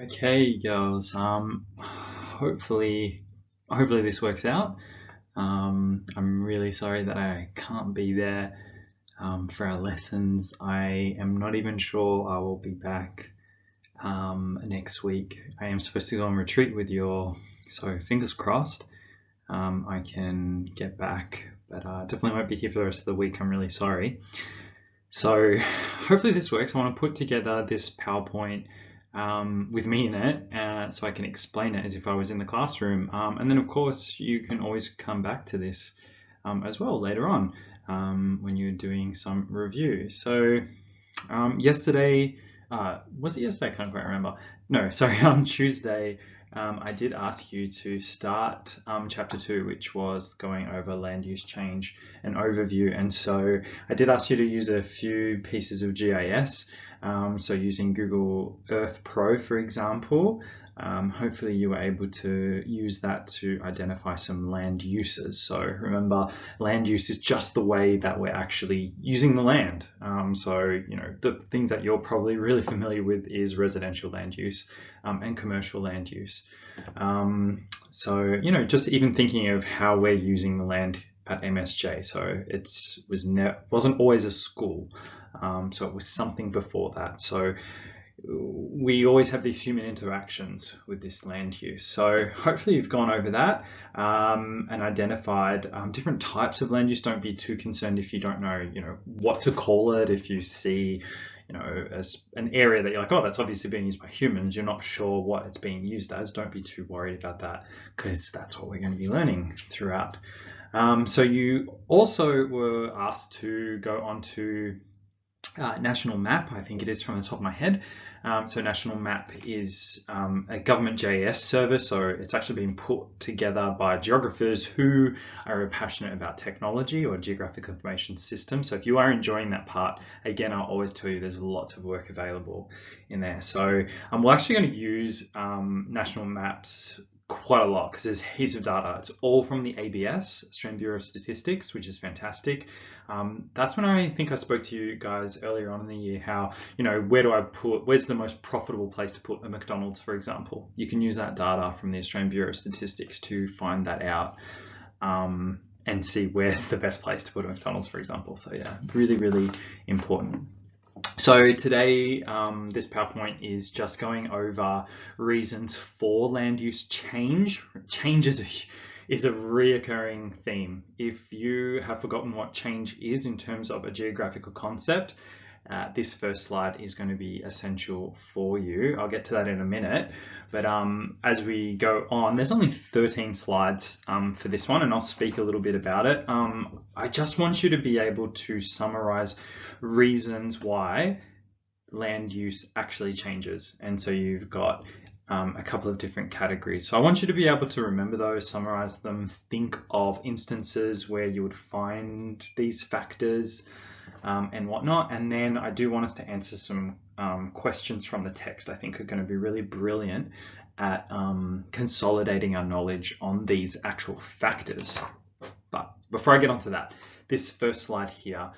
Okay, girls. Hopefully this works out. I'm really sorry that I can't be there for our lessons. I am not even sure I will be back next week. I am supposed to go on retreat with you all, so fingers crossed I can get back, but definitely won't be here for the rest of the week. I'm really sorry. So hopefully this works. I want to put together this PowerPoint with me in it so I can explain it as if I was in the classroom. And then of course you can always come back to this as well later on when you're doing some review. So yesterday, was it yesterday? I can't quite remember. No, sorry, on Tuesday, I did ask you to start chapter 2, which was going over land use change and overview. And so I did ask you to use a few pieces of GIS. So using Google Earth Pro, for example, hopefully you were able to use that to identify some land uses. So remember, land use is just the way that we're actually using the land. So, the things that you're probably really familiar with is residential land use and commercial land use. So, just even thinking of how we're using the land at MSJ. So wasn't always a school. So it was something before that. So we always have these human interactions with this land use. So hopefully you've gone over that and identified different types of land use. Don't be too concerned if you don't know, what to call it. If you see, as an area that you're like, oh, that's obviously being used by humans, you're not sure what it's being used as. Don't be too worried about that, because that's what we're going to be learning throughout. So you also were asked to go onto National Map, I think it is from the top of my head. So National Map is a government JS service, so it's actually been put together by geographers who are passionate about technology or geographic information systems. So if you are enjoying that part, again, I'll always tell you there's lots of work available in there. So we're actually going to use National Maps quite a lot because there's heaps of data. It's all from the ABS, Australian Bureau of Statistics, which is fantastic. That's when I think I spoke to you guys earlier on in the year how, where's the most profitable place to put a McDonald's, for example. You can use that data from the Australian Bureau of Statistics to find that out and see where's the best place to put a McDonald's, for example. So yeah, really, really important. So today, this PowerPoint is just going over reasons for land use change. Change is a reoccurring theme. If you have forgotten what change is in terms of a geographical concept, this first slide is going to be essential for you. I'll get to that in a minute, but as we go on, there's only 13 slides for this one, and I'll speak a little bit about it. I just want you to be able to summarize reasons why land use actually changes. And so you've got a couple of different categories. So I want you to be able to remember those, summarize them, think of instances where you would find these factors and whatnot. And then I do want us to answer some questions from the text I think are going to be really brilliant at consolidating our knowledge on these actual factors. But before I get onto that, this first slide here,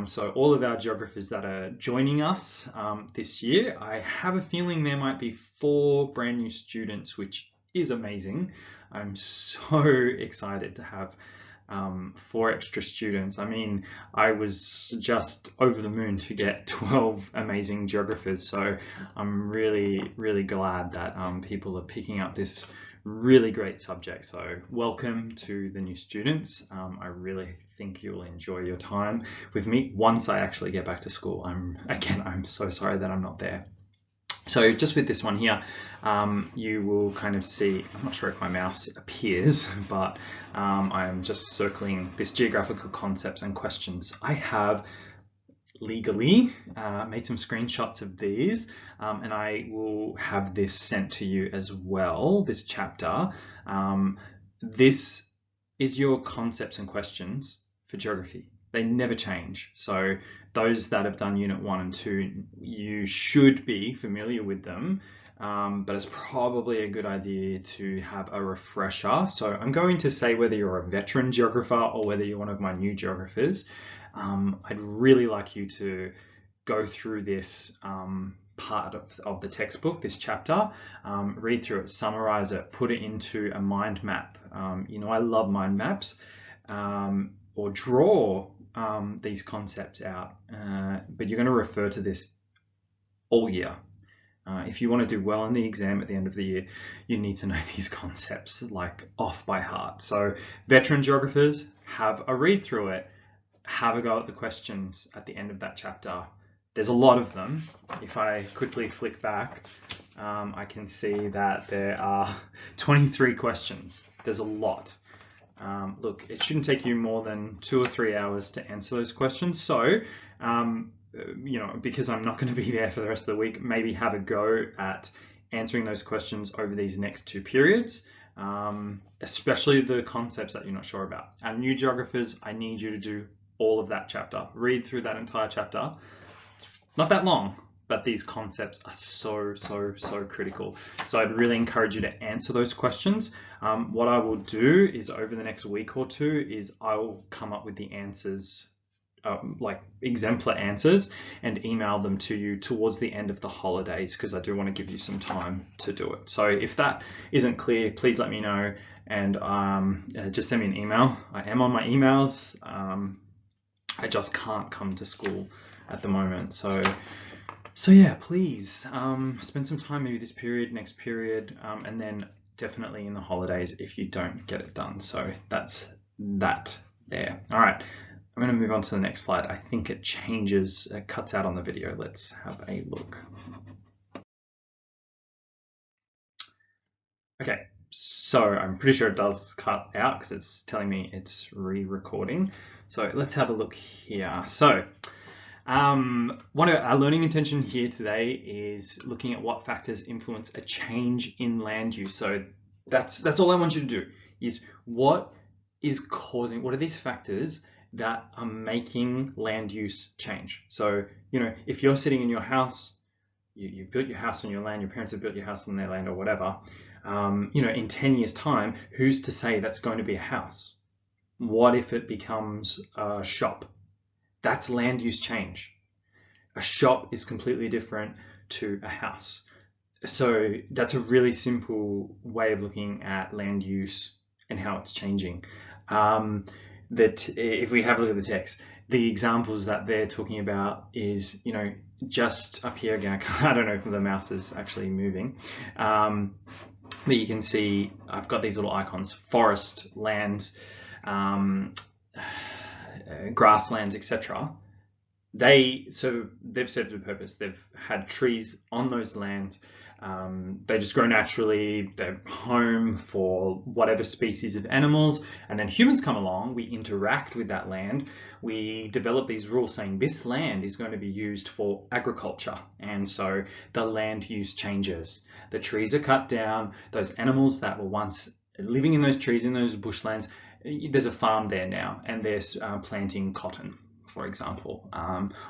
so all of our geographers that are joining us this year, I have a feeling there might be 4 brand new students, which is amazing. I'm so excited to have 4 extra students. I mean, I was just over the moon to get 12 amazing geographers. So I'm really, really glad that people are picking up this really great subject. So welcome to the new students. I really think you'll enjoy your time with me once I actually get back to school. I'm so sorry that I'm not there. So just with this one here, you will kind of see, I'm not sure if my mouse appears, but I'm just circling this geographical concepts and questions. I have legally made some screenshots of these and I will have this sent to you as well, this chapter. This is your concepts and questions for geography. They never change. So those that have done unit 1 and 2, you should be familiar with them, but it's probably a good idea to have a refresher. So I'm going to say whether you're a veteran geographer or whether you're one of my new geographers, I'd really like you to go through this part of the textbook, this chapter. Read through it, summarize it, put it into a mind map. I love mind maps, or draw these concepts out, but you're going to refer to this all year. If you want to do well in the exam at the end of the year, you need to know these concepts like off by heart. So veteran geographers, have a read through it, have a go at the questions at the end of that chapter. There's a lot of them. If I quickly flick back, I can see that there are 23 questions. There's a lot. Look, it shouldn't take you more than 2 or 3 hours to answer those questions. So, because I'm not going to be there for the rest of the week, maybe have a go at answering those questions over these next 2 periods, especially the concepts that you're not sure about. And new geographers, I need you to do all of that chapter. Read through that entire chapter. It's not that long, but these concepts are so critical. So I'd really encourage you to answer those questions. What I will do is over the next week or 2 is I will come up with the answers, like exemplar answers, and email them to you towards the end of the holidays, because I do want to give you some time to do it. So if that isn't clear, please let me know, and just send me an email. I am on my emails. I just can't come to school at the moment. So yeah, please spend some time, maybe this period, next period, and then definitely in the holidays if you don't get it done. So that's that there. All right, I'm going to move on to the next slide. I think it changes, it cuts out on the video. Let's have a look. Okay, so I'm pretty sure it does cut out because it's telling me it's re-recording. So let's have a look here. So one of our learning intention here today is looking at what factors influence a change in land use. So that's all I want you to do, is what are these factors that are making land use change. So, if you're sitting in your house, you built your house on your land, your parents have built your house on their land or whatever, in 10 years time, who's to say that's going to be a house? What if it becomes a shop? That's land use change. A shop is completely different to a house. So that's a really simple way of looking at land use and how it's changing. That if we have a look at the text, the examples that they're talking about is, just up here again, I don't know if the mouse is actually moving, but you can see I've got these little icons: forest, lands, grasslands, etc. They've served a purpose. They've had trees on those lands. They just grow naturally. They're home for whatever species of animals. And then humans come along, we interact with that land. We develop these rules saying this land is going to be used for agriculture. And so the land use changes. The trees are cut down. Those animals that were once living in those trees, in those bushlands, there's a farm there now, and they're planting cotton, for example,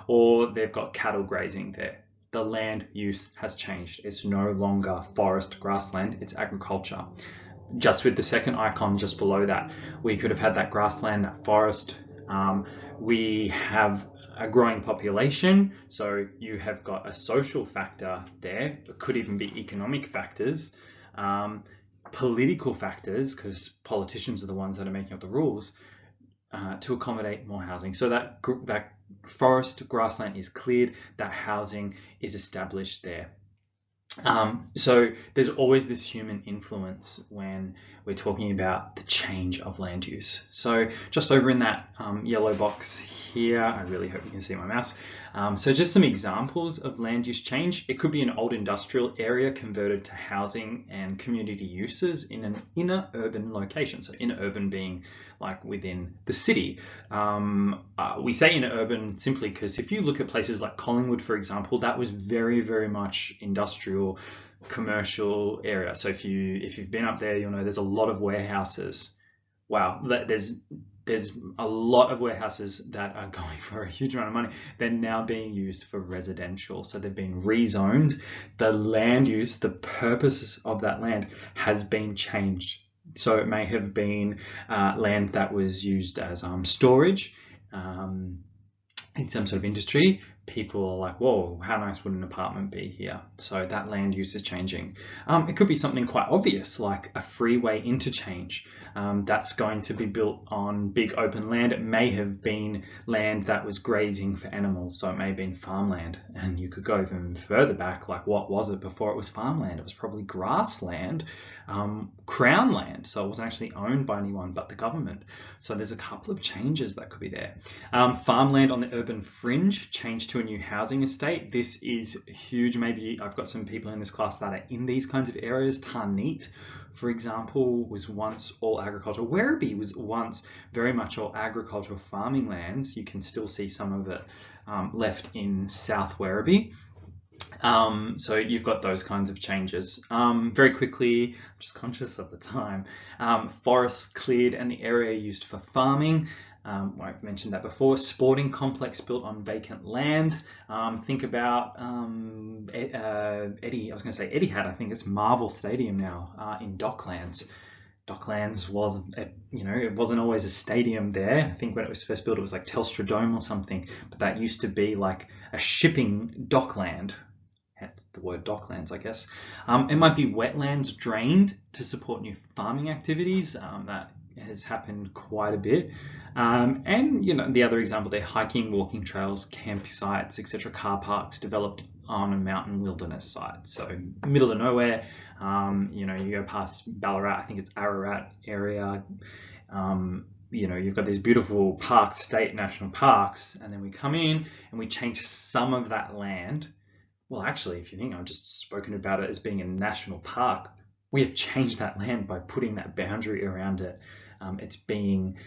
or they've got cattle grazing there. The land use has changed. It's no longer forest, grassland, it's agriculture. Just with the second icon just below that, we could have had that grassland, that forest. We have a growing population, so you have got a social factor there. It could even be economic factors, political factors, because politicians are the ones that are making up the rules, to accommodate more housing. So that forest, grassland is cleared, that housing is established there. So there's always this human influence when we're talking about the change of land use. So just over in that yellow box here, I really hope you can see my mouse. So just some examples of land use change. It could be an old industrial area converted to housing and community uses in an inner urban location. So inner urban being like within the city. We say inner urban simply because if you look at places like Collingwood, for example, that was very, very much industrial, commercial area. So if you've been up there, you'll know there's a lot of warehouses. Wow, there's a lot of warehouses that are going for a huge amount of money. They're now being used for residential. So they've been rezoned. The land use, the purpose of that land has been changed. So it may have been land that was used as storage in some sort of industry, people are like, whoa, how nice would an apartment be here? So that land use is changing. It could be something quite obvious, like a freeway interchange. That's going to be built on big open land. It may have been land that was grazing for animals, so it may have been farmland. And you could go even further back, like what was it before it was farmland? It was probably grassland, crown land, so it wasn't actually owned by anyone but the government. So there's a couple of changes that could be there. Farmland on the urban fringe changed to a new housing estate. This is huge. Maybe I've got some people in this class that are in these kinds of areas. Tarneet, for example, was once all agricultural. Werribee was once very much all agricultural farming lands. You can still see some of it left in South Werribee. So you've got those kinds of changes. Very quickly, I'm just conscious of the time, forests cleared and the area used for farming. I've mentioned that before. Sporting complex built on vacant land. Think about Etihad. I think it's Marvel Stadium now in Docklands. Docklands was, it wasn't always a stadium there. I think when it was first built, it was like Telstra Dome or something. But that used to be like a shipping dockland. Hence the word docklands, I guess. It might be wetlands drained to support new farming activities. That has happened quite a bit. And the other example there, hiking, walking trails, campsites, etc., car parks developed on a mountain wilderness site. So middle of nowhere, you go past Ballarat, I think it's Ararat area. You've got these beautiful parks, state national parks, and then we come in and we change some of that land. Well, actually, if you think I've just spoken about it as being a national park, we have changed that land by putting that boundary around it. It's being,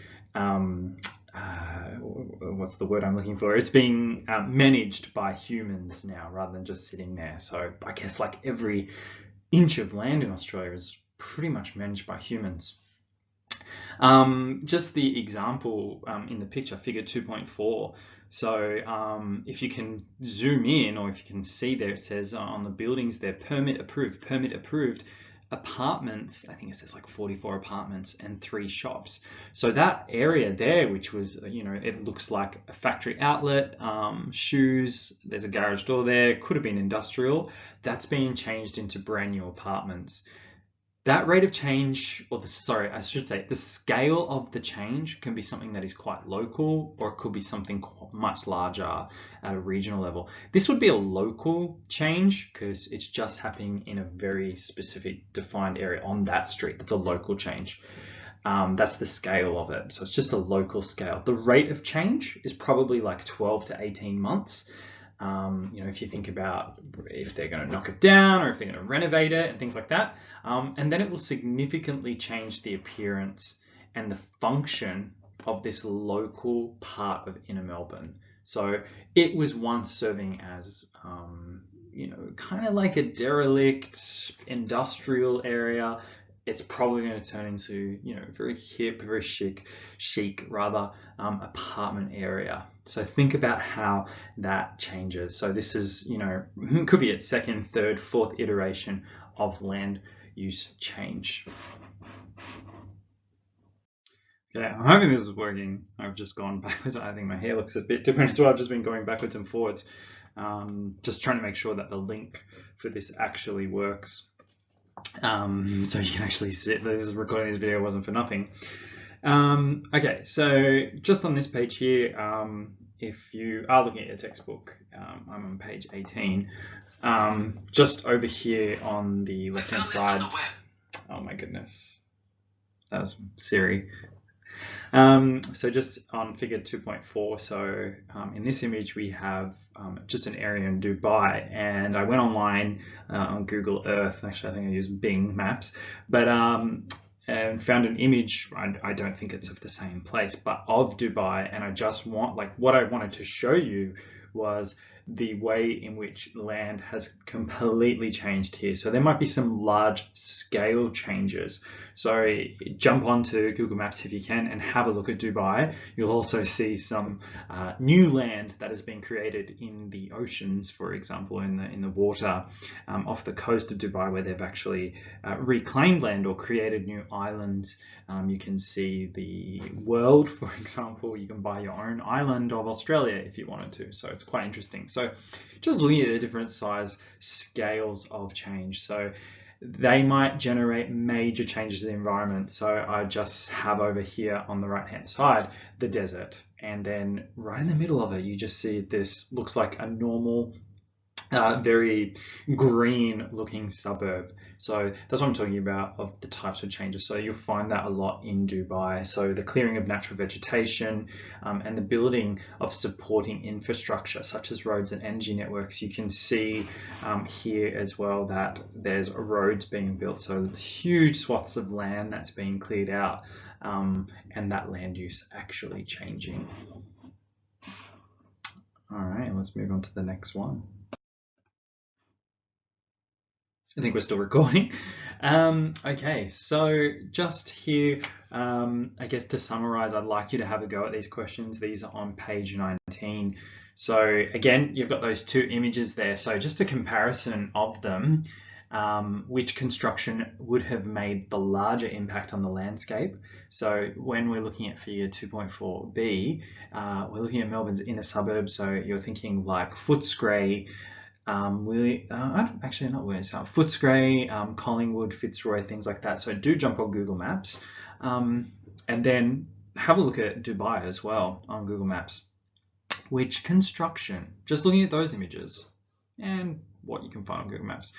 what's the word I'm looking for? It's being managed by humans now rather than just sitting there. So I guess like every inch of land in Australia is pretty much managed by humans. Just the example in the picture, figure 2.4. So if you can zoom in, or if you can see there, it says on the buildings there, permit approved. Apartments, I think it says like 44 apartments and 3 shops. So that area there, which was, it looks like a factory outlet, shoes, there's a garage door there, could have been industrial, that's being changed into brand new apartments. That rate of change, the scale of the change can be something that is quite local, or it could be something much larger at a regional level. This would be a local change because it's just happening in a very specific defined area on that street. That's a local change. That's the scale of it. So it's just a local scale. The rate of change is probably like 12 to 18 months. If you think about if they're going to knock it down or if they're going to renovate it and things like that. And then it will significantly change the appearance and the function of this local part of inner Melbourne. So it was once serving as, kind of like a derelict industrial area. It's probably going to turn into, very hip, very chic rather, apartment area. So think about how that changes. So this is, could be its second, third, fourth iteration of land use change. Okay, I'm hoping this is working. I've just gone backwards. I think my hair looks a bit different as well. I've just been going backwards and forwards. Just trying to make sure that the link for this actually works. So you can actually see this recording this video wasn't for nothing. Okay, so just on this page here, if you are looking at your textbook, I'm on page 18. Just over here on the left-hand side. Oh my goodness, that was Siri. So just on figure 2.4, so in this image we have just an area in Dubai, and I went online on Google Earth, actually I think I used Bing Maps, but and found an image, I don't think it's of the same place, but of Dubai, and I just what I wanted to show you was the way in which land has completely changed here. So there might be some large scale changes. So jump onto Google Maps if you can and have a look at Dubai. You'll also see some new land that has been created in the oceans, for example, in the water off the coast of Dubai, where they've actually reclaimed land or created new islands. You can see the world, for example. You can buy your own island of Australia if you wanted to. So it's quite interesting. So just looking at the different size scales of change. So they might generate major changes in the environment. So I just have over here on the right hand side the desert, and then right in the middle of it you just see this looks like a normal very green looking suburb. So that's what I'm talking about, of the types of changes. So you'll find that a lot in Dubai. So the clearing of natural vegetation and the building of supporting infrastructure such as roads and energy networks. You can see here as well that there's roads being built. So huge swaths of land that's being cleared out and that land use actually changing. All right, let's move on to the next one. I think we're still recording. Okay, so just here, I guess to summarize, I'd like you to have a go at these questions. These are on page 19. So again, you've got those two images there. So just a comparison of them, which construction would have made the larger impact on the landscape. So when we're looking at figure 2.4b, we're looking at Melbourne's inner suburbs. So you're thinking like Footscray, actually not where it's Footscray, Collingwood, Fitzroy, things like that. So do jump on Google Maps and then have a look at Dubai as well on Google Maps. Which construction, just looking at those images and what you can find on Google Maps,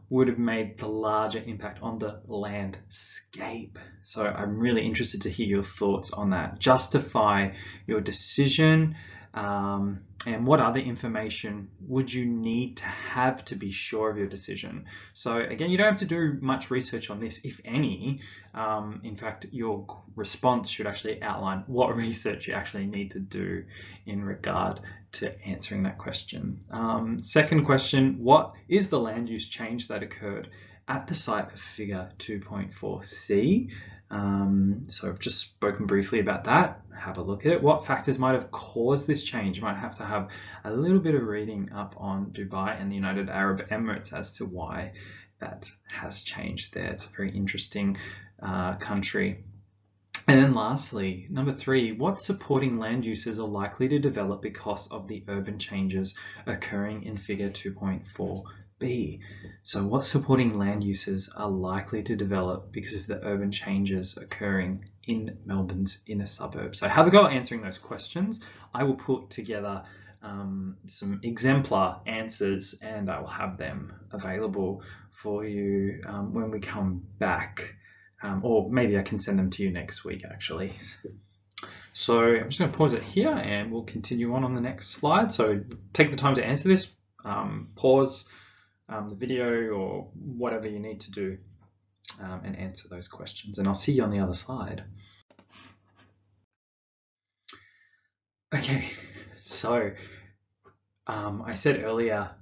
would have made the larger impact on the landscape. So I'm really interested to hear your thoughts on that. Justify your decision. And what other information would you need to have to be sure of your decision? So again, you don't have to do much research on this, if any. In fact, your response should actually outline what research you actually need to do in regard to answering that question. Second question, what is the land use change that occurred at the site of figure 2.4c? So I've just spoken briefly about that. Have a look at it. What factors might have caused this change? You might have to have a little bit of reading up on Dubai and the United Arab Emirates as to why that has changed there. It's a very interesting country. And then lastly, number 3, what supporting land uses are likely to develop because of the urban changes occurring in figure 2.4b? So what supporting land uses are likely to develop because of the urban changes occurring in Melbourne's inner suburbs? So have a go at answering those questions. I will put together some exemplar answers and I will have them available for you when we come back. Or maybe I can send them to you next week actually. So I'm just going to pause it here and we'll continue on the next slide. So take the time to answer this, pause the video or whatever you need to do and answer those questions, and I'll see you on the other side. Okay, so I said earlier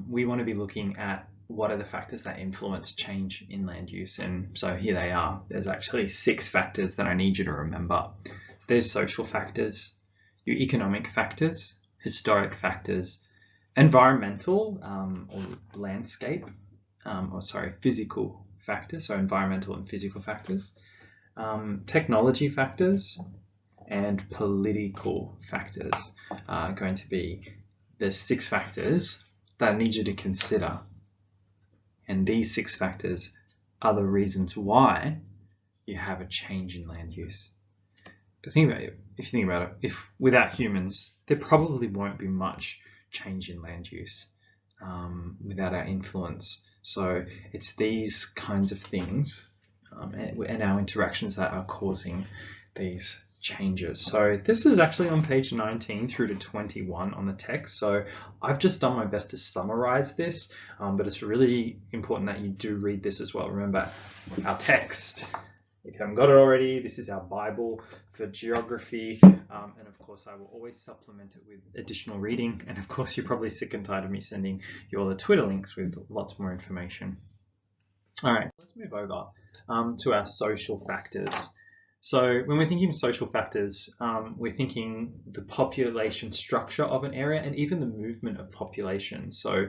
we want to be looking at what are the factors that influence change in land use, and so here they are. There's actually 6 factors that I need you to remember. So there's social factors, your economic factors, historic factors, environmental or landscape, physical factors, so environmental and physical factors, technology factors, and political factors are going to be the 6 factors that I need you to consider. And these 6 factors are the reasons why you have a change in land use. If you think about it, if without humans, there probably won't be much change in land use without our influence. So it's these kinds of things and our interactions that are causing these changes. So this is actually on page 19 through to 21 on the text. So I've just done my best to summarize this, but it's really important that you do read this as well. Remember, our text, if you haven't got it already, this is our Bible for geography, and of course course, I will always supplement it with additional reading. And of course, you're probably sick and tired of me sending you all the Twitter links with lots more information. All right, let's move over to our social factors. So when we're thinking of social factors, we're thinking the population structure of an area and even the movement of population. So,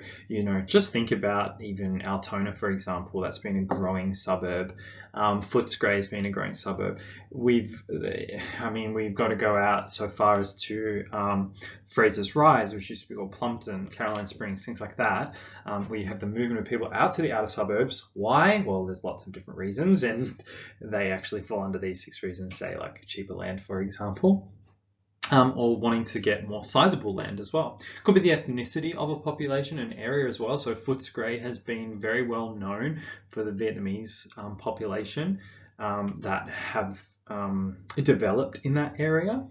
just think about even Altona, for example, that's been a growing suburb. Footscray has been a growing suburb. We've got to go out so far as to Fraser's Rise, which used to be called Plumpton, Caroline Springs, things like that. We have the movement of people out to the outer suburbs. Why? Well, there's lots of different reasons, and they actually fall under these 6 reasons, say like cheaper land, for example, or wanting to get more sizable land as well. Could be the ethnicity of a population and area as well. So Footscray has been very well known for the Vietnamese population that have developed in that area,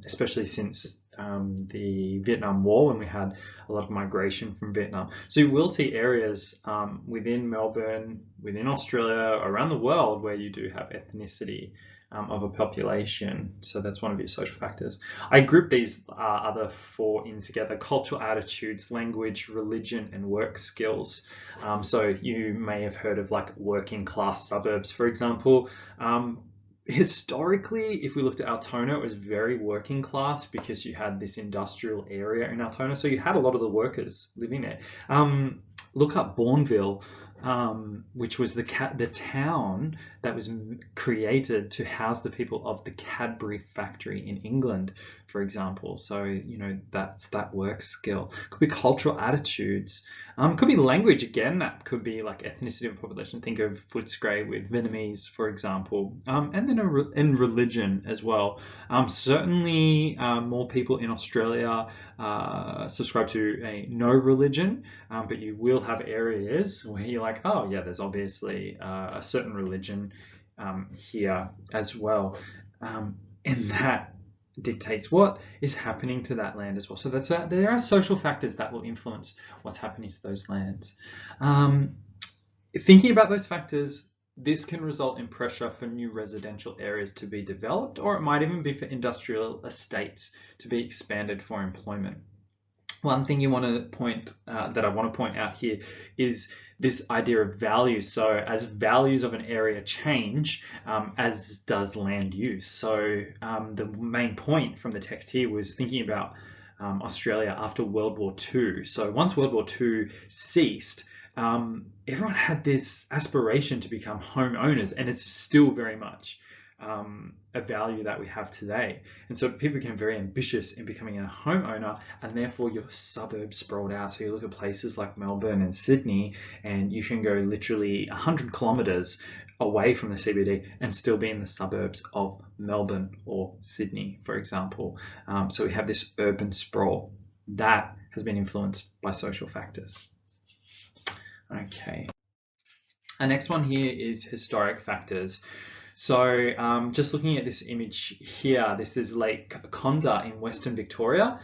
especially since the Vietnam War, when we had a lot of migration from Vietnam. So you will see areas within Melbourne, within Australia, around the world where you do have ethnicity of a population. So that's one of your social factors. I group these other 4 in together: cultural attitudes, language, religion, and work skills. So you may have heard of like working class suburbs, for example. Historically, if we looked at Altona, it was very working class because you had this industrial area in Altona. So you had a lot of the workers living there. Look up Bourneville, which was the town that was created to house the people of the Cadbury factory in England, for example. So, that's that work skill. Could be cultural attitudes. Could be language again. That could be like ethnicity of population. Think of Footscray with Vietnamese, for example. And then in religion as well. Certainly more people in Australia subscribe to a no religion, but you will have areas where you're like, oh yeah, there's obviously a certain religion here as well, and that dictates what is happening to that land as well. So there are social factors that will influence what's happening to those lands. Thinking about those factors, this can result in pressure for new residential areas to be developed, or it might even be for industrial estates to be expanded for employment. One thing that I want to point out here is this idea of values. So as values of an area change, as does land use. So the main point from the text here was thinking about Australia after World War II. So once World War II ceased, everyone had this aspiration to become homeowners, and it's still very much a value that we have today. And so people became very ambitious in becoming a homeowner, and therefore your suburbs sprawled out. So you look at places like Melbourne and Sydney, and you can go literally 100 kilometers away from the CBD and still be in the suburbs of Melbourne or Sydney, for example. So we have this urban sprawl that has been influenced by social factors. Okay. Our next one here is historic factors. So just looking at this image here, this is Lake Conda in Western Victoria.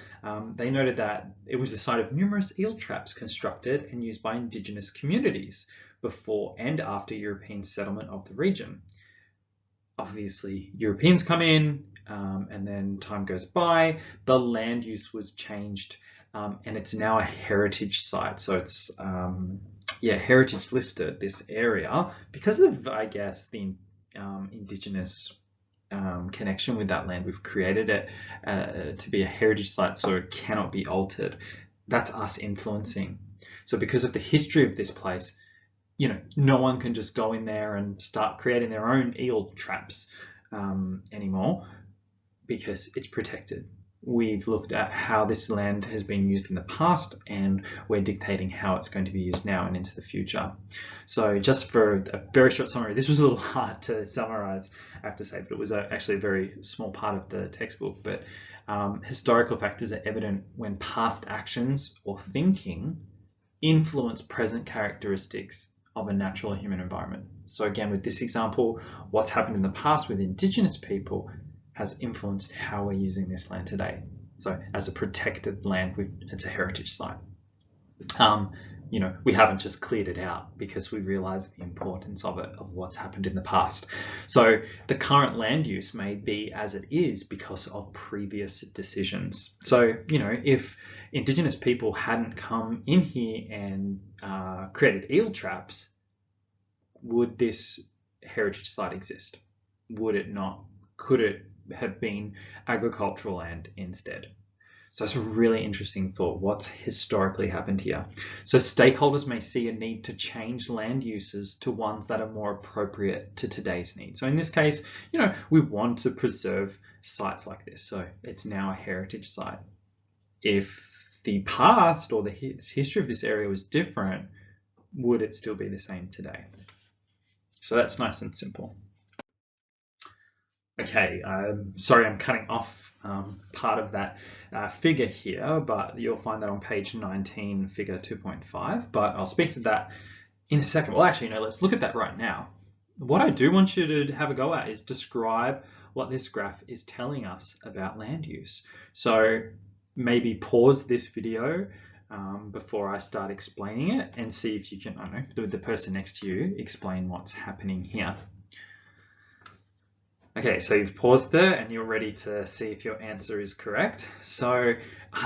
They noted that it was the site of numerous eel traps constructed and used by Indigenous communities before and after European settlement of the region. Obviously, Europeans come in, and then time goes by, the land use was changed, and it's now a heritage site. So it's, heritage listed, this area, because of, I guess, the Indigenous connection with that land. We've created it to be a heritage site, so it cannot be altered. That's us influencing. So because of the history of this place, no one can just go in there and start creating their own eel traps anymore, because it's protected. We've looked at how this land has been used in the past, and we're dictating how it's going to be used now and into the future. So just for a very short summary, this was a little hard to summarize, I have to say, but it was actually a very small part of the textbook. But historical factors are evident when past actions or thinking influence present characteristics of a natural human environment. So again, with this example, what's happened in the past with Indigenous people has influenced how we're using this land today. So as a protected land, it's a heritage site. we haven't just cleared it out because we realize the importance of it, of what's happened in the past. So the current land use may be as it is because of previous decisions. So, if Indigenous people hadn't come in here and created eel traps, would this heritage site exist? Would it not? Could it have been agricultural land instead? So it's a really interesting thought. What's historically happened here? So stakeholders may see a need to change land uses to ones that are more appropriate to today's needs. So in this case, we want to preserve sites like this. So it's now a heritage site. If the past or the history of this area was different, would it still be the same today? So that's nice and simple. Okay, sorry I'm cutting off part of that figure here, but you'll find that on page 19, figure 2.5, but I'll speak to that in a second. Well, actually, no, let's look at that right now. What I do want you to have a go at is describe what this graph is telling us about land use. So maybe pause this video before I start explaining it and see if you can, I don't know, with the person next to you, explain what's happening here. Okay, so you've paused there and you're ready to see if your answer is correct. So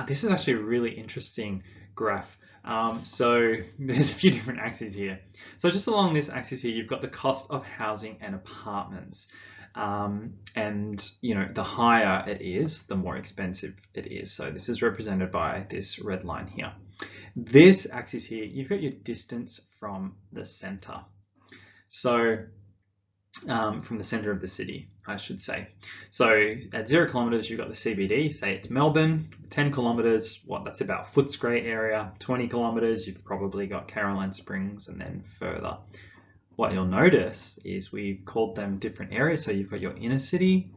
this is actually a really interesting graph. So there's a few different axes here. So just along this axis here, you've got the cost of housing and apartments. And the higher it is, the more expensive it is. So this is represented by this red line here. This axis here, you've got your distance from the center. So from the center of the city, I should say. So at 0 kilometers, you've got the CBD, say it's Melbourne. 10 kilometers, that's about Footscray area. 20 kilometers, you've probably got Caroline Springs, and then further. What you'll notice is we've called them different areas. So you've got your inner city,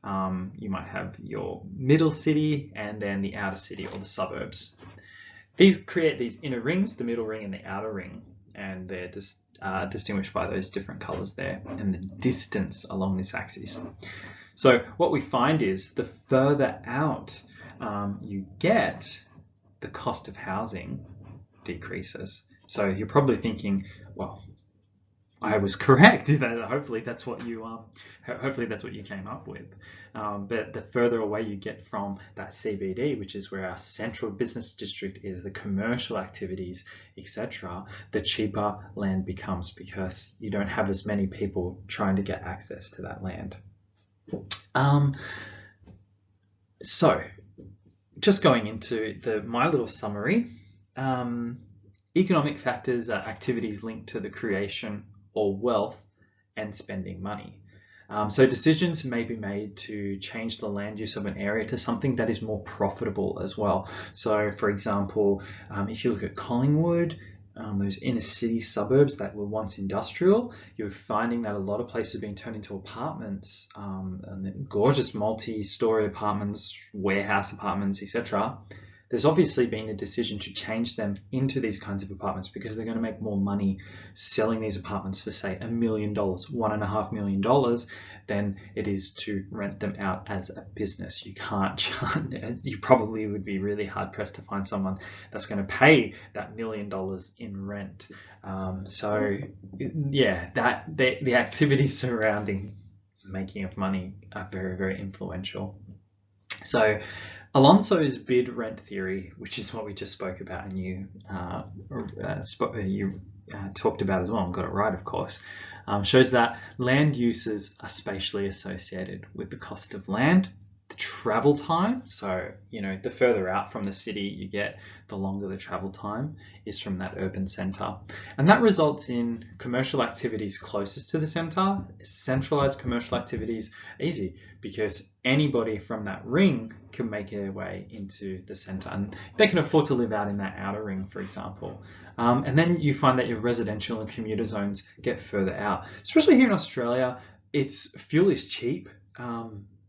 you might have your middle city, and then the outer city or the suburbs. These create these inner rings, the middle ring and the outer ring, and they're just distinguished by those different colors there and the distance along this axis. So what we find is the further out you get, the cost of housing decreases. So you're probably thinking, well, I was correct. Hopefully that's what you came up with. But the further away you get from that CBD, which is where our central business district is, the commercial activities, etc., the cheaper land becomes because you don't have as many people trying to get access to that land. So just going into my little summary, economic factors are activities linked to the creation or wealth and spending money. So decisions may be made to change the land use of an area to something that is more profitable as well. So for example, if you look at Collingwood, those inner city suburbs that were once industrial, you're finding that a lot of places are being turned into apartments, and gorgeous multi-story apartments, warehouse apartments, etc. There's obviously been a decision to change them into these kinds of apartments because they're going to make more money selling these apartments for, say, $1 million, $1.5 million, than it is to rent them out as a business. You probably would be really hard pressed to find someone that's going to pay that $1 million in rent. So yeah, the activities surrounding making of money are very, very influential. So Alonso's bid rent theory, which is what we just spoke about and you talked about as well and got it right, of course, shows that land uses are spatially associated with the cost of land, the travel time. So, the further out from the city you get, the longer the travel time is from that urban center. And that results in commercial activities closest to the center. Centralized commercial activities are easy because anybody from that ring can make their way into the center and they can afford to live out in that outer ring, for example. And then you find that your residential and commuter zones get further out. Especially here in Australia, fuel is cheap.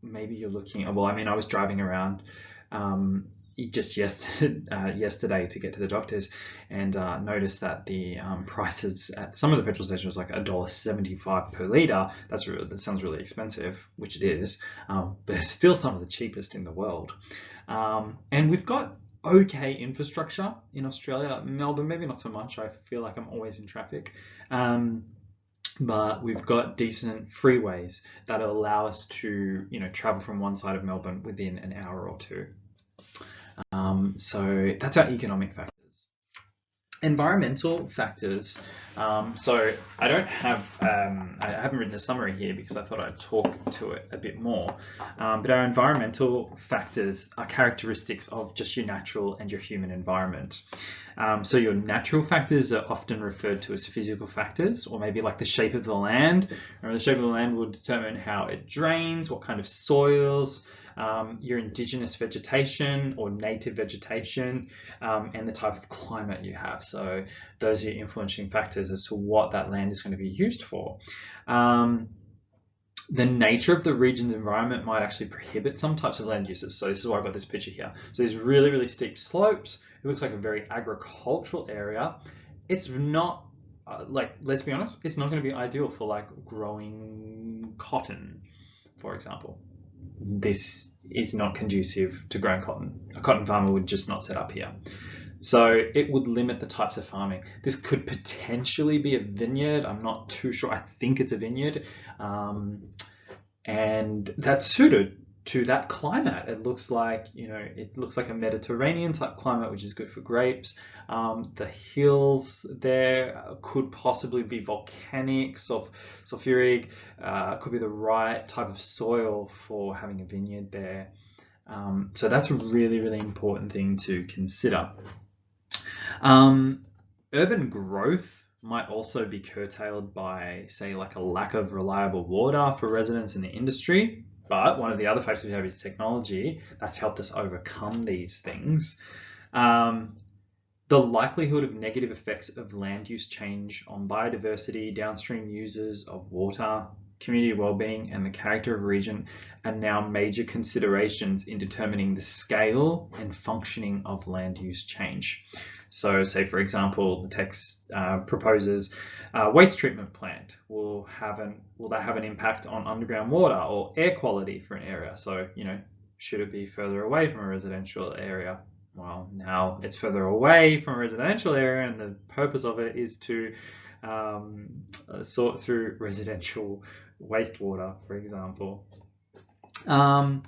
Maybe you're looking, I was driving around just yesterday to get to the doctors and noticed that the prices at some of the petrol stations was like $1.75 per litre. That sounds really expensive, which it is, but it's still some of the cheapest in the world. And we've got okay infrastructure in Australia. Melbourne, maybe not so much. I feel like I'm always in traffic. But we've got decent freeways that allow us to, travel from one side of Melbourne within an hour or two. So that's our economic factors. Environmental factors. So I don't have, I haven't written a summary here because I thought I'd talk to it a bit more. But our environmental factors are characteristics of just your natural and your human environment. So your natural factors are often referred to as physical factors, or maybe like the shape of the land. Or the shape of the land will determine how it drains, what kind of soils, your indigenous vegetation or native vegetation, and the type of climate you have. So those are your influencing factors as to what that land is going to be used for. The nature of the region's environment might actually prohibit some types of land uses. So this is why I've got this picture here. So these really, really steep slopes. It looks like a very agricultural area. It's not, let's be honest, it's not going to be ideal for like growing cotton, for example. This is not conducive to growing cotton. A cotton farmer would just not set up here. So it would limit the types of farming. This could potentially be a vineyard. I'm not too sure. I think it's a vineyard. And that's suited to that climate. It looks like, a Mediterranean type climate, which is good for grapes. The hills there could possibly be volcanic, sulfuric, could be the right type of soil for having a vineyard there. So that's a really, really important thing to consider. Urban growth might also be curtailed by, say, like a lack of reliable water for residents in the industry. But one of the other factors we have is technology that's helped us overcome these things. The likelihood of negative effects of land use change on biodiversity, downstream users of water, community well-being, and the character of a region are now major considerations in determining the scale and functioning of land use change. So say, for example, the text proposes a waste treatment plant. Will that have an impact on underground water or air quality for an area? So, should it be further away from a residential area? Well, now it's further away from a residential area, and the purpose of it is to sort through residential wastewater, for example. I'm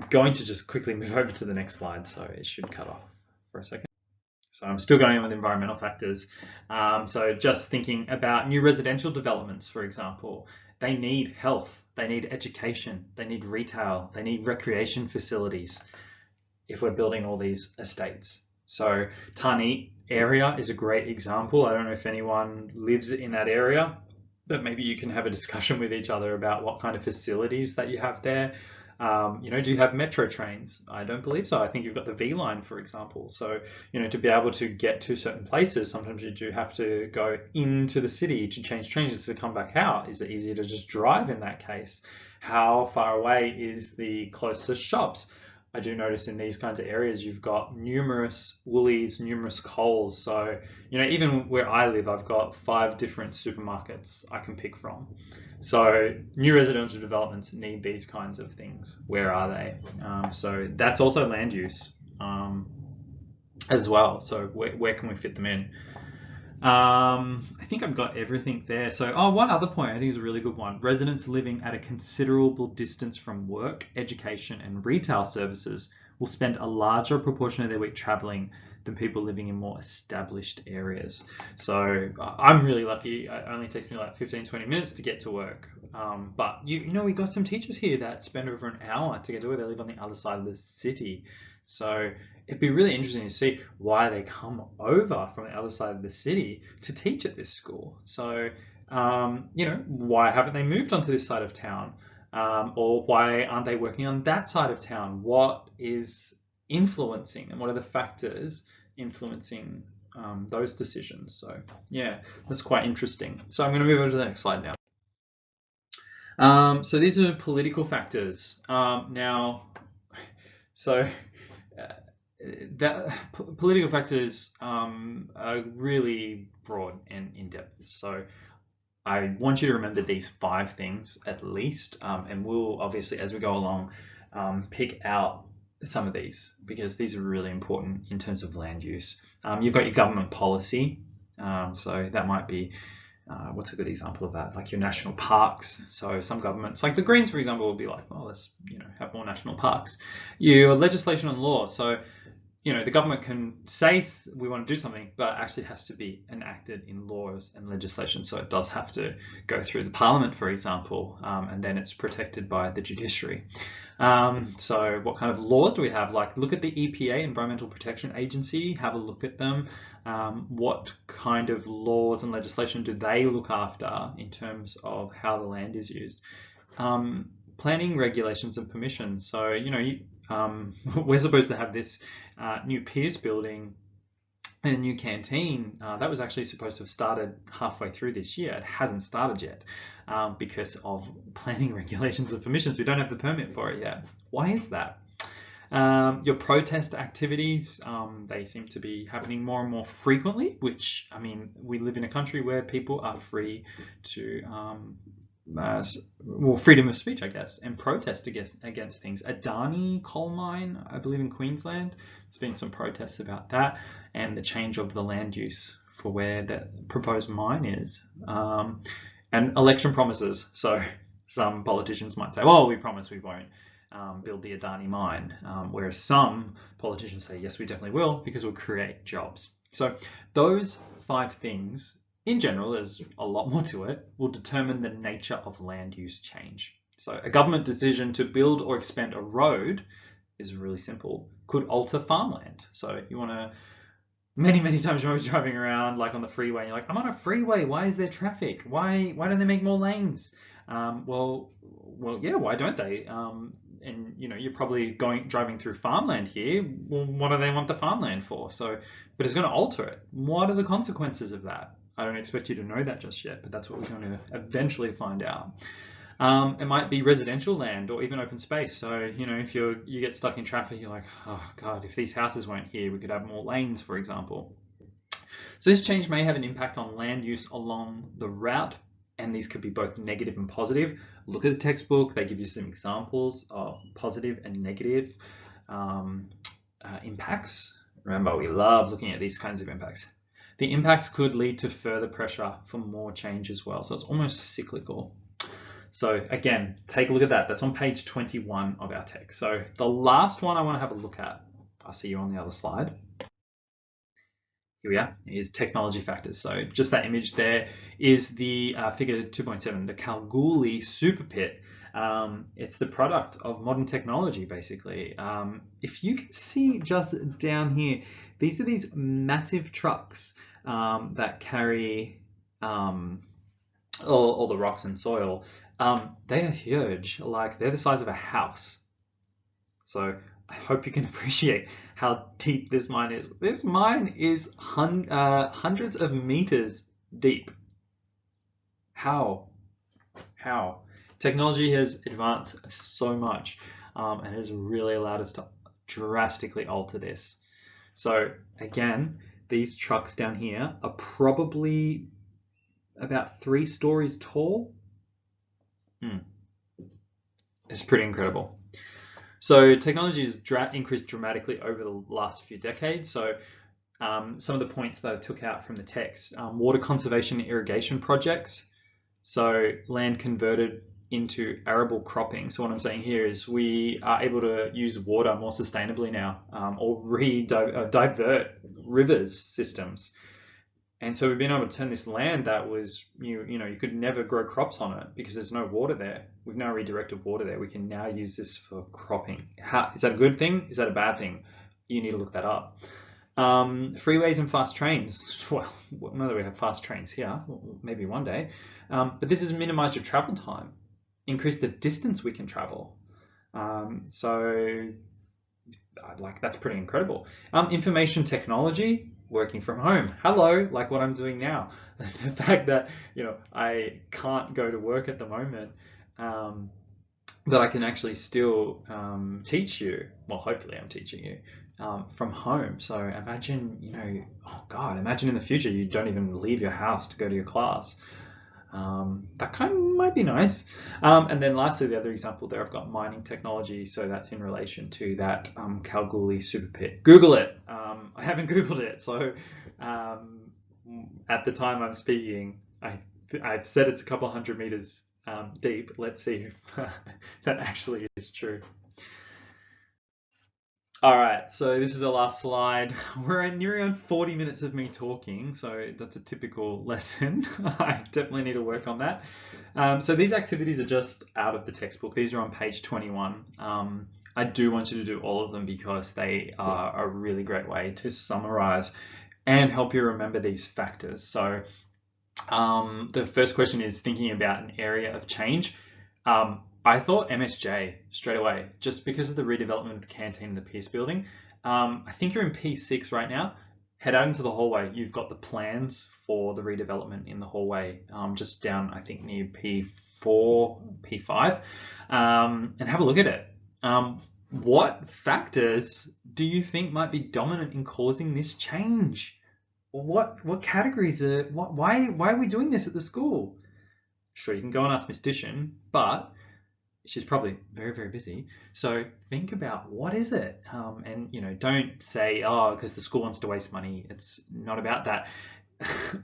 going to just quickly move over to the next slide, so it should cut off for a second. So I'm still going on with environmental factors. So just thinking about new residential developments, for example, they need health, they need education, they need retail, they need recreation facilities if we're building all these estates. So Tarneit area is a great example. I don't know if anyone lives in that area, but maybe you can have a discussion with each other about what kind of facilities that you have there. Do you have metro trains? I don't believe so. I think you've got the V line, for example. So, to be able to get to certain places, sometimes you do have to go into the city to change trains to come back out. Is it easier to just drive in that case? How far away is the closest shops? I do notice in these kinds of areas, you've got numerous Woolies, numerous Coles. So, even where I live, I've got 5 different supermarkets I can pick from. So new residential developments need these kinds of things. Where are they? So that's also land use as well. So where can we fit them in? I think I've got everything there. So, one other point I think is a really good one. Residents living at a considerable distance from work, education, and retail services will spend a larger proportion of their week traveling than people living in more established areas. So I'm really lucky. It only takes me like 15-20 minutes to get to work. But we got some teachers here that spend over an hour to get to where they live on the other side of the city. So it'd be really interesting to see why they come over from the other side of the city to teach at this school. So, why haven't they moved onto this side of town? Or why aren't they working on that side of town? What is influencing and what are the factors influencing those decisions? So yeah, that's quite interesting. So I'm going to move over to the next slide now. So these are political factors. Political factors are really broad and in-depth. So I want you to remember these 5 things at least, and we'll obviously, as we go along, pick out some of these, because these are really important in terms of land use. You've got your government policy. So that might be, what's a good example of that? Like your national parks. So some governments, like the Greens, for example, will be like, well, let's have more national parks. Your legislation and law. So the government can say we want to do something, but actually has to be enacted in laws and legislation. So it does have to go through the parliament, for example, and then it's protected by the judiciary. So what kind of laws do we have? Like, look at the EPA, Environmental Protection Agency, have a look at them. What kind of laws and legislation do they look after in terms of how the land is used? Planning regulations and permissions. So, we're supposed to have this new Pierce building and a new canteen. That was actually supposed to have started halfway through this year. It hasn't started yet because of planning regulations and permissions. We don't have the permit for it yet. Why is that? Your protest activities, they seem to be happening more and more frequently, which, I mean, we live in a country where people are free to freedom of speech, I guess, and protest against things. Adani coal mine, I believe in Queensland, there's been some protests about that and the change of the land use for where that proposed mine is. And election promises. So some politicians might say, well, we promise we won't build the Adani mine, whereas some politicians say, yes, we definitely will, because we'll create jobs. So those 5 things, in general, there's a lot more to it, will determine the nature of land use change. So a government decision to build or expand a road is really simple, could alter farmland. So you want to, many times when I was driving around, like on the freeway, and you're like, I'm on a freeway, why is there traffic? Why don't they make more lanes? Well, yeah, why don't they? And you're probably driving through farmland here. Well, what do they want the farmland for? So, but it's going to alter it. What are the consequences of that? I don't expect you to know that just yet, but that's what we're going to eventually find out. It might be residential land or even open space. So, if you get stuck in traffic, you're like, oh God, if these houses weren't here, we could have more lanes, for example. So this change may have an impact on land use along the route, and these could be both negative and positive. Look at the textbook. They give you some examples of positive and negative impacts. Remember, we love looking at these kinds of impacts. The impacts could lead to further pressure for more change as well. So it's almost cyclical. So again, take a look at that. That's on page 21 of our text. So the last one I want to have a look at, I'll see you on the other slide. Here we are, is technology factors. So just that image there is the figure 2.7, the Kalgoorlie super pit. It's the product of modern technology, basically. If you can see just down here, these are these massive trucks that carry all the rocks and soil. They are huge, like they're the size of a house. So I hope you can appreciate how deep this mine is. This mine is hundreds of meters deep. How? Technology has advanced so much and has really allowed us to drastically alter this. So again, these trucks down here are probably about 3 stories tall. It's pretty incredible. So technology has increased dramatically over the last few decades. So some of the points that I took out from the text, water conservation and irrigation projects. So land converted into arable cropping. So what I'm saying here is we are able to use water more sustainably now, or divert rivers systems. And so we've been able to turn this land that was, you could never grow crops on it because there's no water there. We've now redirected water there. We can now use this for cropping. Is that a good thing? Is that a bad thing? You need to look that up. Freeways and fast trains. Well, not that we have fast trains here, maybe one day. But this has minimized your travel time, increased the distance we can travel. So that's pretty incredible. Information technology, working from home. Hello, like what I'm doing now. The fact that, I can't go to work at the moment, that I can actually still teach you. Well, hopefully I'm teaching you from home. So imagine, oh God, imagine in the future you don't even leave your house to go to your class. That kind of might be nice. And then lastly, the other example there, I've got mining technology. So that's in relation to that Kalgoorlie super pit. Google it. I haven't Googled it. So at the time I'm speaking, I've said it's a couple hundred meters deep. Let's see if that actually is true. All right, so this is the last slide. We're nearing on 40 minutes of me talking, so that's a typical lesson. I definitely need to work on that. So these activities are just out of the textbook. These are on page 21. I do want you to do all of them because they are a really great way to summarize and help you remember these factors. So the first question is thinking about an area of change. I thought MSJ straight away, just because of the redevelopment of the canteen and the Pierce building. I think you're in P6 right now. Head out into the hallway. You've got the plans for the redevelopment in the hallway, just down, I think, near P4, P5, and have a look at it. What factors do you think might be dominant in causing this change? What categories are, why are we doing this at the school? Sure, you can go and ask Miss Dishon, but she's probably very, very busy. So think about what is it? And don't say, oh, because the school wants to waste money. It's not about that.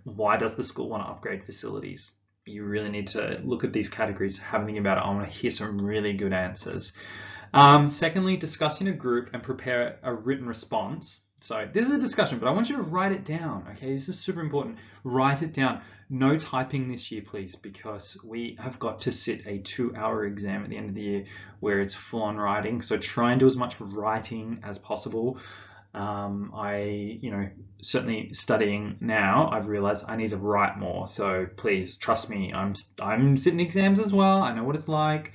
Why does the school want to upgrade facilities? You really need to look at these categories, have a think about it. I want to hear some really good answers. Secondly, discuss in a group and prepare a written response. So this is a discussion, but I want you to write it down. Okay, this is super important. Write it down. No typing this year, please, because we have got to sit a 2-hour exam at the end of the year where it's full on writing. So try and do as much writing as possible. Certainly studying now, I've realized I need to write more. So please trust me. I'm sitting exams as well. I know what it's like.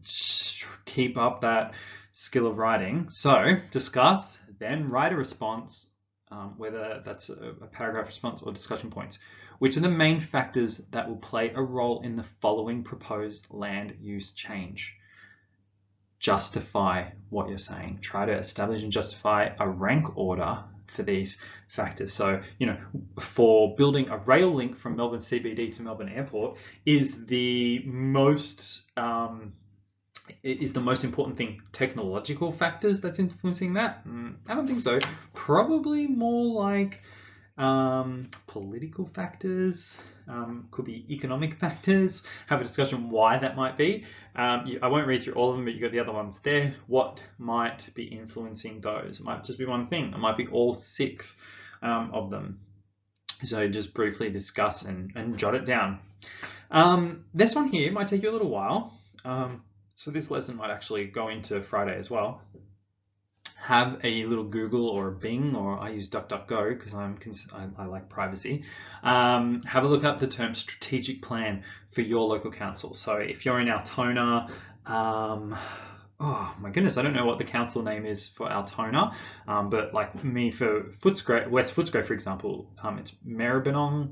Just keep up that skill of writing. So discuss, then write a response, whether that's a paragraph response or discussion points. Which are the main factors that will play a role in the following proposed land use change? Justify what you're saying. Try to establish and justify a rank order for these factors. So, for building a rail link from Melbourne CBD to Melbourne Airport is the most important thing technological factors that's influencing that? I don't think so. Probably more like political factors, could be economic factors. Have a discussion why that might be. I won't read through all of them, but you've got the other ones there. What might be influencing those? It might just be one thing. It might be all 6 of them. So just briefly discuss and jot it down. This one here might take you a little while. So this lesson might actually go into Friday as well. Have a little Google or a Bing, or I use DuckDuckGo because I like privacy. Have a look up the term strategic plan for your local council. So if you're in Altona, oh my goodness, I don't know what the council name is for Altona, but like me for Footscray, West Footscray, for example, it's Maribyrnong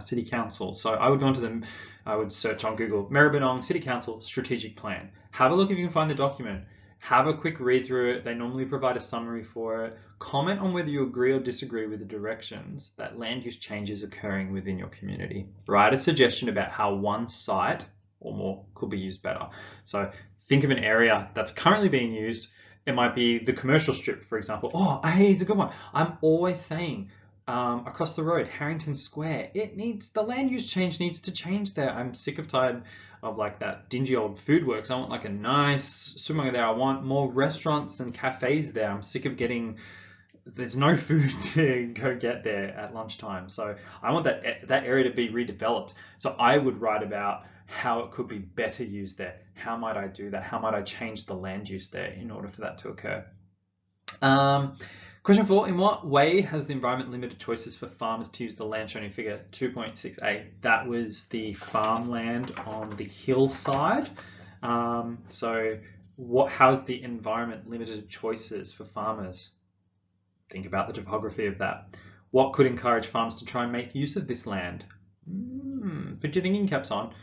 City Council. So I would go into them, I would search on Google, Maribyrnong City Council strategic plan. Have a look if you can find the document. Have a quick read through it. They normally provide a summary for it. Comment on whether you agree or disagree with the directions that land use change is occurring within your community. Write a suggestion about how one site or more could be used better. So think of an area that's currently being used. It might be the commercial strip, for example. Oh, hey, it's a good one. I'm always saying across the road, Harrington Square, the land use change needs to change there. I'm sick of tired of like that dingy old food works. I want like a nice supermarket there. I want more restaurants and cafes there. I'm sick of there's no food to go get there at lunchtime. So I want that area to be redeveloped. So I would write about how it could be better used there. How might I do that? How might I change the land use there in order for that to occur? Question 4, in what way has the environment limited choices for farmers to use the land shown in figure 2.6a? That was the farmland on the hillside. So how's the environment limited choices for farmers? Think about the topography of that. What could encourage farmers to try and make use of this land? Put your thinking caps on.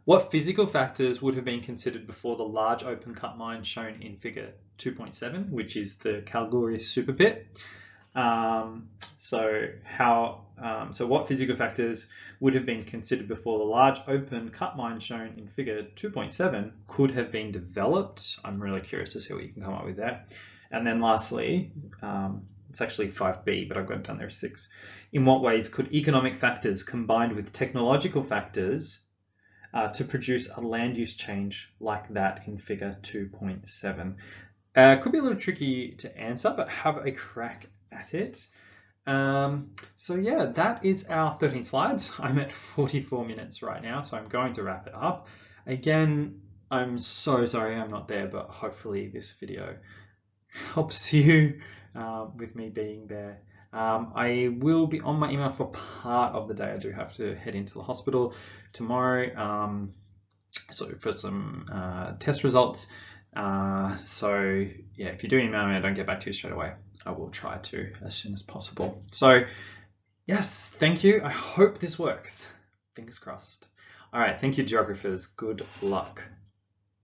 What physical factors would have been considered before the large open cut mine shown in figure 2.7, which is the Kalgoorlie super pit? So what physical factors would have been considered before the large open cut mine shown in figure 2.7 could have been developed? I'm really curious to see what you can come up with there. And then lastly, it's actually 5B, but I've got it down there as 6. In what ways could economic factors combined with technological factors to produce a land use change like that in figure 2.7? Could be a little tricky to answer, but have a crack at it. So yeah, that is our 13 slides. I'm at 44 minutes right now, so I'm going to wrap it up. Again, I'm so sorry I'm not there, but hopefully this video helps you with me being there. I will be on my email for part of the day. I do have to head into the hospital tomorrow, so for some test results. So yeah, if you do email me, I don't get back to you straight away, I will try to as soon as possible. So yes, thank you. I hope this works. Fingers crossed. All right, thank you, geographers. Good luck.